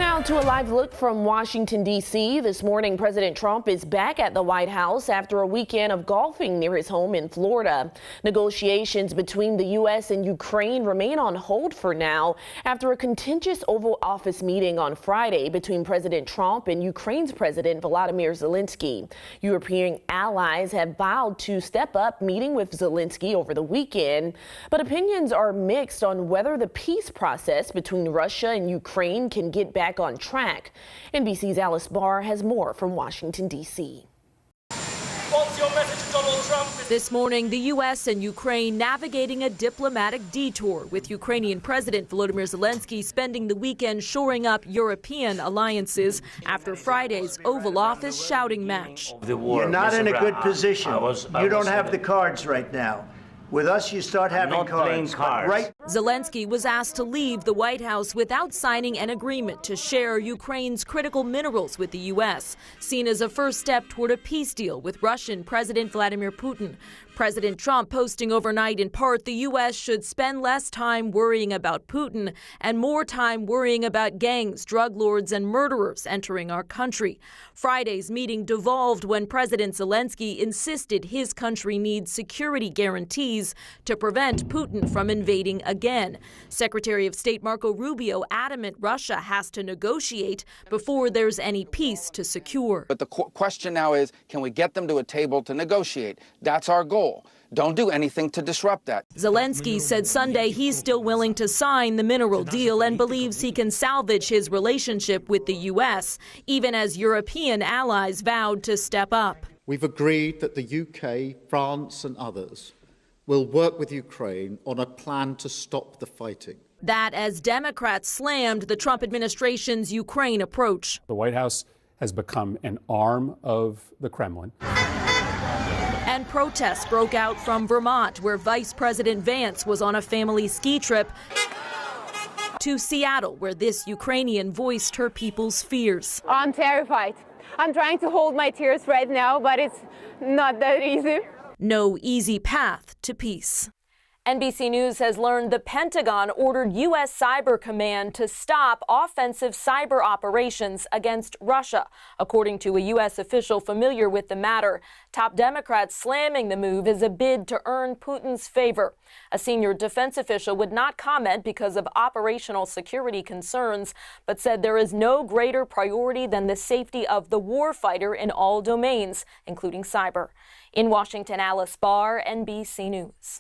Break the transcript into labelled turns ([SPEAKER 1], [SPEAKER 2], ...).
[SPEAKER 1] Now to a live look from Washington, D.C. This morning, President Trump is back at the White House after a weekend of golfing near his home in Florida. Negotiations between the U.S. and Ukraine remain on hold for now after a contentious Oval Office meeting on Friday between President Trump and Ukraine's President Volodymyr Zelenskyy. European allies have vowed to step up meeting with Zelenskyy over the weekend, but opinions are mixed on whether the peace process between Russia and Ukraine can get back on track. NBC's Alice Barr has more from Washington, D.C.
[SPEAKER 2] What's your message to Donald Trump?
[SPEAKER 3] This morning, the U.S. and Ukraine navigating a diplomatic detour, with Ukrainian President Volodymyr Zelenskyy spending the weekend shoring up European alliances after Friday's Oval Office shouting match.
[SPEAKER 4] You're not in a good position. You don't have the cards right now. With us, you start having cards. Right?
[SPEAKER 3] Zelenskyy was asked to leave the White House without signing an agreement to share Ukraine's critical minerals with the U.S., seen as a first step toward a peace deal with Russian President Vladimir Putin. President Trump posting overnight in part the U.S. should spend less time worrying about Putin and more time worrying about gangs, drug lords, and murderers entering our country. Friday's meeting devolved when President Zelenskyy insisted his country needs security guarantees to prevent Putin from invading again. Secretary of State Marco Rubio adamant Russia has to negotiate before there's any peace to secure.
[SPEAKER 5] But the question now is, can we get them to a table to negotiate? That's our goal. Don't do anything to disrupt that.
[SPEAKER 3] Zelenskyy said Sunday he's still willing to sign the mineral deal and believes he can salvage his relationship with the U.S., even as European allies vowed to step up.
[SPEAKER 6] We've agreed that the UK, France and others will work with Ukraine on a plan to stop the fighting.
[SPEAKER 3] That as Democrats slammed the Trump administration's Ukraine approach.
[SPEAKER 7] The White House has become an arm of the Kremlin.
[SPEAKER 3] And protests broke out from Vermont, where Vice President Vance was on a family ski trip, to Seattle, where this Ukrainian voiced her people's fears.
[SPEAKER 8] I'm terrified. I'm trying to hold my tears right now, but it's not that easy.
[SPEAKER 3] No easy path to peace. NBC News has learned the Pentagon ordered U.S. Cyber Command to stop offensive cyber operations against Russia, according to a U.S. official familiar with the matter. Top Democrats slamming the move as a bid to earn Putin's favor. A senior defense official would not comment because of operational security concerns, but said there is no greater priority than the safety of the warfighter in all domains, including cyber. In Washington, Alice Barr, NBC News.